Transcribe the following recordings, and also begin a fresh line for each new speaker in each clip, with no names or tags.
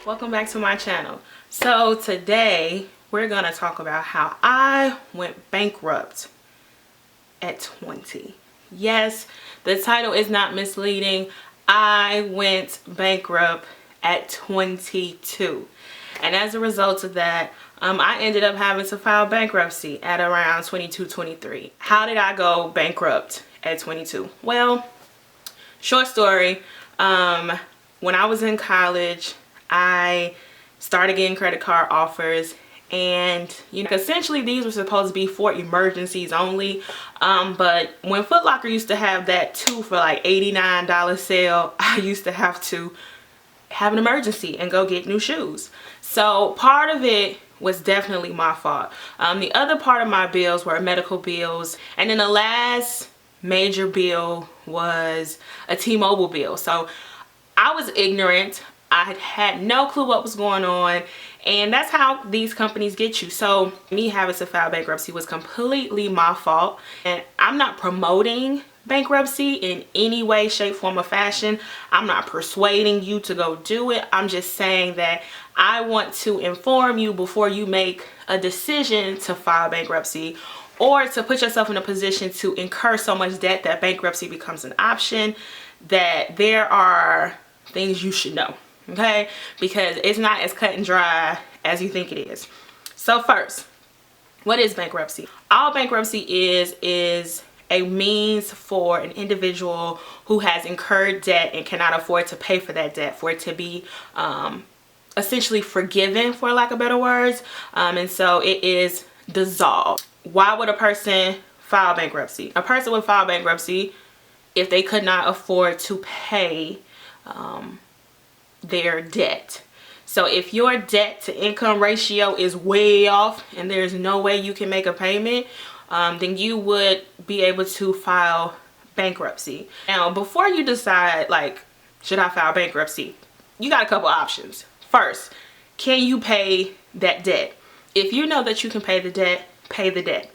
Welcome back to my channel. So today we're gonna talk about how I went bankrupt at 20. Yes, the title is not misleading. I went bankrupt at 22, and as a result of that, I ended up having to file bankruptcy at around 22, 23. How did I go bankrupt at 22? Well, short story, when I was in college, I started getting credit card offers, and essentially these were supposed to be for emergencies only, but when Foot Locker used to have that 2 for like $89 sale, I used to have to have an emergency and go get new shoes. So part of it was definitely my fault. The other part of my bills were medical bills, and then the last major bill was a T-Mobile bill. So I was ignorant. I had no clue what was going on, and that's how these companies get you. So me having to file bankruptcy was completely my fault, and I'm not promoting bankruptcy in any way, shape, form, or fashion. I'm not persuading you to go do it. I'm just saying that I want to inform you before you make a decision to file bankruptcy or to put yourself in a position to incur so much debt that bankruptcy becomes an option, that there are things you should know. Okay, because it's not as cut and dry as you think it is. So first, what is bankruptcy? All bankruptcy is a means for an individual who has incurred debt and cannot afford to pay for that debt, for it to be essentially forgiven, for lack of better words, and so it is dissolved. Why would a person file bankruptcy? A person would file bankruptcy if they could not afford to pay their debt. So if your debt to income ratio is way off and there's no way you can make a payment, then you would be able to file bankruptcy. Now, before you decide, like, should I file bankruptcy, you got a couple options. First, can you pay that debt? If you know that you can pay the debt, pay the debt.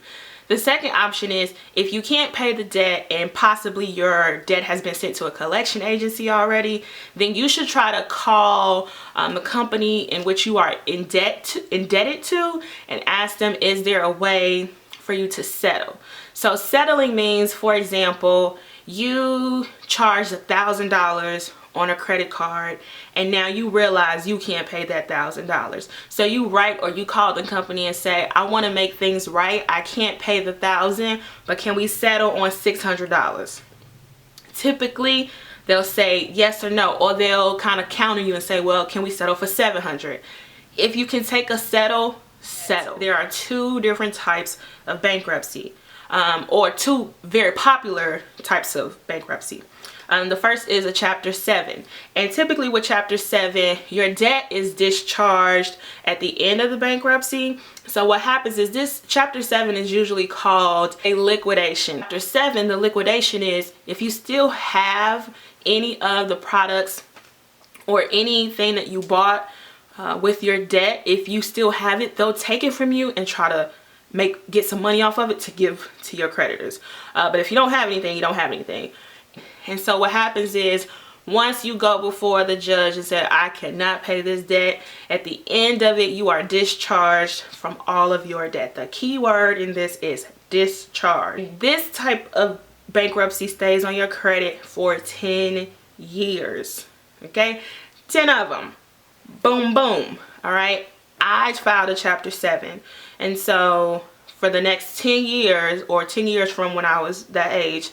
The second option is, if you can't pay the debt and possibly your debt has been sent to a collection agency already, then you should try to call the company in which you are indebted to and ask them, is there a way for you to settle? So settling means, for example, you charged $1,000 on a credit card, and now you realize you can't pay that $1,000. So you write or you call the company and say, I want to make things right. I can't pay the $1,000, but can we settle on $600? Typically, they'll say yes or no, or they'll kind of counter you and say, well, can we settle for $700? If you can take a settle. There are two different types of bankruptcy, or two very popular types of bankruptcy. The first is a Chapter 7, and typically with Chapter 7, your debt is discharged at the end of the bankruptcy. So what happens is, this Chapter 7 is usually called a liquidation. Chapter 7, the liquidation is if you still have any of the products or anything that you bought with your debt, if you still have it, they'll take it from you and try to get some money off of it to give to your creditors. But if you don't have anything, you don't have anything. And so what happens is, once you go before the judge and say, I cannot pay this debt, at the end of it, you are discharged from all of your debt. The key word in this is discharge. This type of bankruptcy stays on your credit for 10 years. Okay? 10 of them. Boom, boom. All right? I filed a Chapter 7. And so for the next 10 years, or 10 years from when I was that age,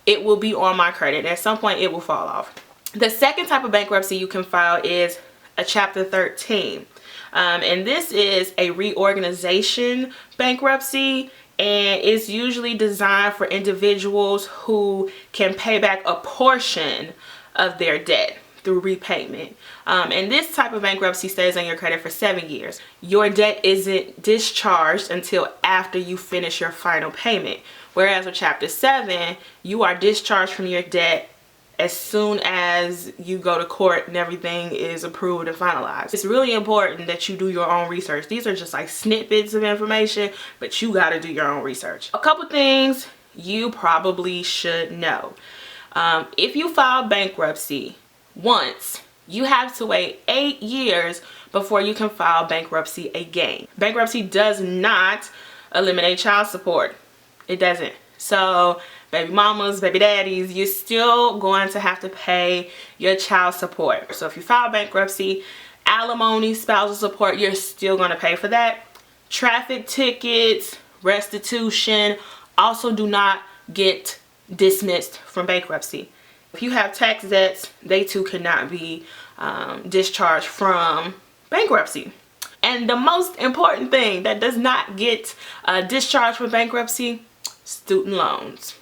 it will be on my credit. At some point, it will fall off. The second type of bankruptcy you can file is a Chapter 13. And this is a reorganization bankruptcy, and it's usually designed for individuals who can pay back a portion of their debt through repayment. And this type of bankruptcy stays on your credit for 7 years. Your debt isn't discharged until after you finish your final payment. Whereas with Chapter 7, you are discharged from your debt as soon as you go to court and everything is approved and finalized. It's really important that you do your own research. These are just like snippets of information, but you got to do your own research. A couple things you probably should know. If you file bankruptcy once, you have to wait 8 years before you can file bankruptcy again. Bankruptcy does not eliminate child support. It doesn't. So baby mamas, baby daddies, you're still going to have to pay your child support. So if you file bankruptcy, alimony, spousal support, you're still going to pay for that. Traffic tickets, restitution also do not get dismissed from bankruptcy. If you have tax debts, they too cannot be discharged from bankruptcy. And the most important thing that does not get discharged from bankruptcy, student loans.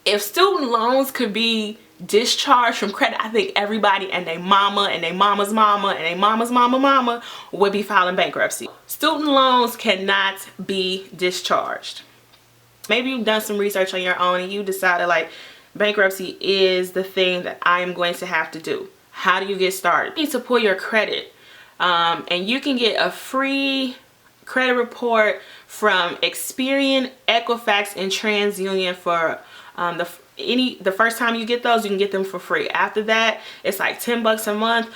If student loans could be discharged from credit, I think everybody and their mama and their mama's mama and their mama's mama would be filing bankruptcy. Student loans cannot be discharged. Maybe you've done some research on your own and you decided like bankruptcy is the thing that I am going to have to do. How do you get started? You need to pull your credit, and you can get a free credit report from Experian, Equifax, and TransUnion for the first time you get those. You can get them for free. After that, it's like $10 a month.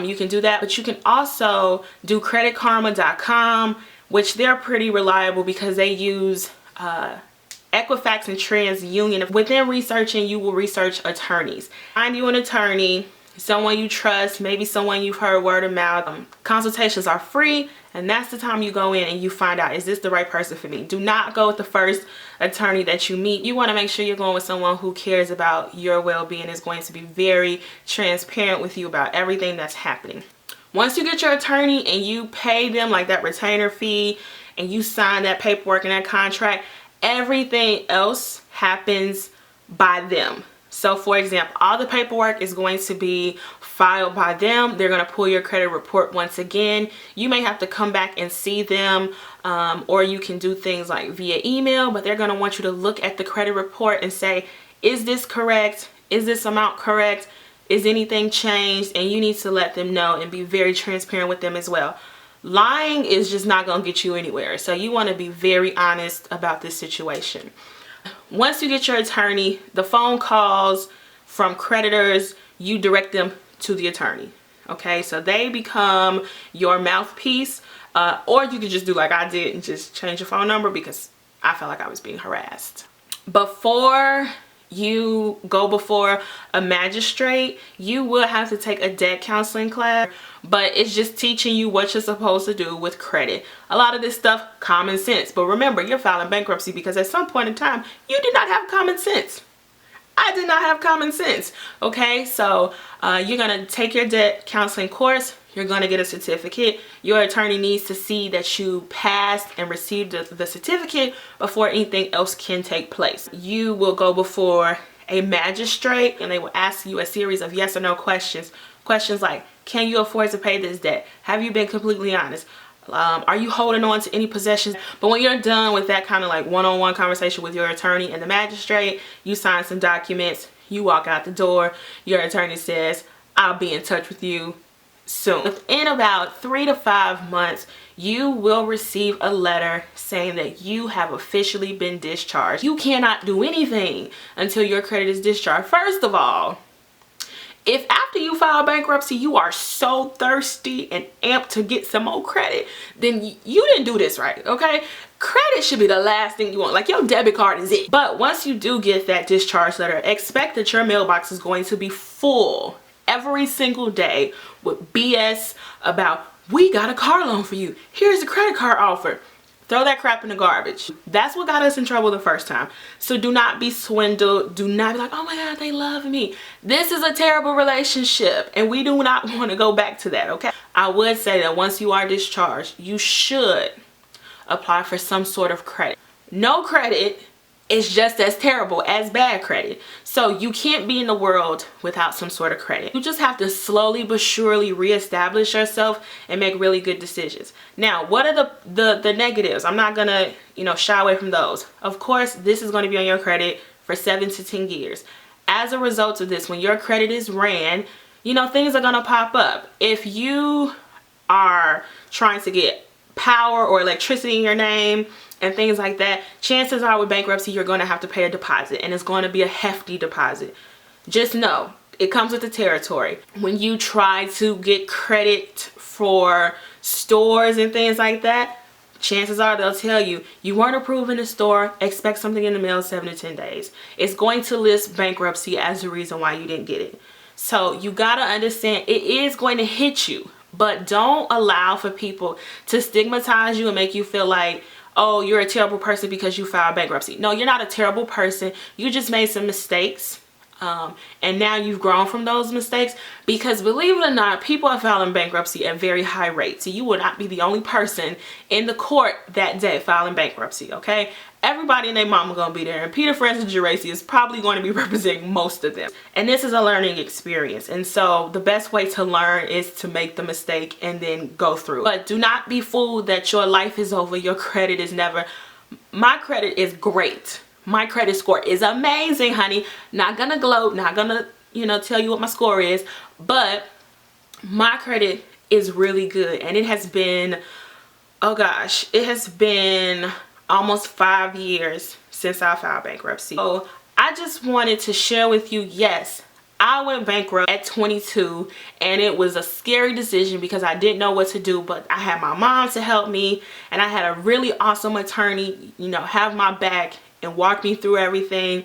You can do that, but you can also do creditkarma.com, which they're pretty reliable because they use Equifax and TransUnion. Within researching, you will research attorneys. Find you an attorney, someone you trust, maybe someone you've heard word of mouth. Consultations are free, and that's the time you go in and you find out, is this the right person for me? Do not go with the first attorney that you meet. You want to make sure you're going with someone who cares about your well-being, is going to be very transparent with you about everything that's happening. Once you get your attorney and you pay them like that retainer fee and you sign that paperwork and that contract, everything else happens by them. So for example, all the paperwork is going to be filed by them. They're going to pull your credit report once again. You may have to come back and see them, or you can do things like via email, but they're going to want you to look at the credit report and say, is this correct? Is this amount correct? Is anything changed? And you need to let them know and be very transparent with them as well. Lying is just not going to get you anywhere. So you want to be very honest about this situation. Once you get your attorney, the phone calls from creditors, you direct them to the attorney. Okay, so they become your mouthpiece, or you could just do like I did and just change your phone number because I felt like I was being harassed. Before you go before a magistrate, you will have to take a debt counseling class, but it's just teaching you what you're supposed to do with credit. A lot of this stuff, common sense, but remember, you're filing bankruptcy because at some point in time you did not have common sense. I did not have common sense. Okay, so you're gonna take your debt counseling course. You're gonna get a certificate. Your attorney needs to see that you passed and received the certificate before anything else can take place. You will go before a magistrate and they will ask you a series of yes or no questions. Questions like, can you afford to pay this debt? Have you been completely honest? Are you holding on to any possessions? But when you're done with that kind of like one-on-one conversation with your attorney and the magistrate, you sign some documents, you walk out the door, your attorney says, I'll be in touch with you soon. Within about 3 to 5 months, you will receive a letter saying that you have officially been discharged. You cannot do anything until your credit is discharged. First of all, if after you file bankruptcy you are so thirsty and amped to get some more credit, then you didn't do this right, okay? Credit should be the last thing you want. Like, your debit card is it. But once you do get that discharge letter, expect that your mailbox is going to be full every single day with BS about, we got a car loan for you, here's a credit card offer. Throw that crap in the garbage. That's what got us in trouble the first time. So do not be swindled. Do not be like, oh my God, they love me. This is a terrible relationship and we do not want to go back to that, okay? I would say that once you are discharged, you should apply for some sort of credit. No credit is just as terrible as bad credit. So you can't be in the world without some sort of credit. You just have to slowly but surely reestablish yourself and make really good decisions. Now, what are the negatives? I'm not gonna, shy away from those. Of course, this is gonna be on your credit for 7 to 10 years. As a result of this, when your credit is ran, things are gonna pop up. If you are trying to get power or electricity in your name and things like that, chances are with bankruptcy you're going to have to pay a deposit, and it's going to be a hefty deposit. Just know, it comes with the territory. When you try to get credit for stores and things like that, chances are they'll tell you, you weren't approved in the store, expect something in the mail 7 to 10 days. It's going to list bankruptcy as the reason why you didn't get it. So you gotta understand, it is going to hit you, but don't allow for people to stigmatize you and make you feel like, oh, you're a terrible person because you filed bankruptcy. No, you're not a terrible person. You just made some mistakes. And now you've grown from those mistakes, because believe it or not, people are filing bankruptcy at very high rates. So you will not be the only person in the court that day filing bankruptcy, okay? Everybody and their mama gonna be there, and Peter Francis Geraci is probably going to be representing most of them. And this is a learning experience, and so the best way to learn is to make the mistake and then go through. But do not be fooled that your life is over, your credit is never. My credit is great. My credit score is amazing, honey. Not gonna gloat, not gonna, tell you what my score is, but my credit is really good. And it has been, oh gosh, it has been almost 5 years since I filed bankruptcy. So I just wanted to share with you, yes, I went bankrupt at 22, and it was a scary decision because I didn't know what to do, but I had my mom to help me, and I had a really awesome attorney, have my back and walk me through everything.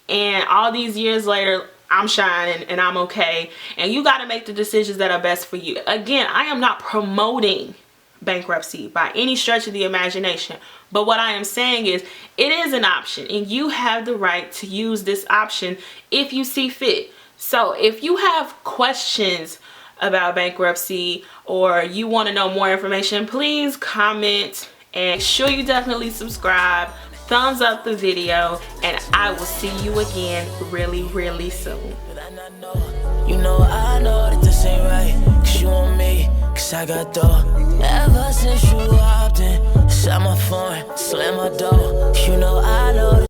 And all these years later, I'm shining and I'm okay. And you got to make the decisions that are best for you. Again, I am not promoting bankruptcy by any stretch of the imagination, but what I am saying is it is an option, and you have the right to use this option if you see fit. So if you have questions about bankruptcy, or you want to know more information, please comment, and make sure you definitely subscribe. Thumbs up the video, and I will see you again really, really soon.
I know that this ain't right, 'cause you want me, 'cause I got dough. Ever since you hopped in, shut my phone, slam my door. I know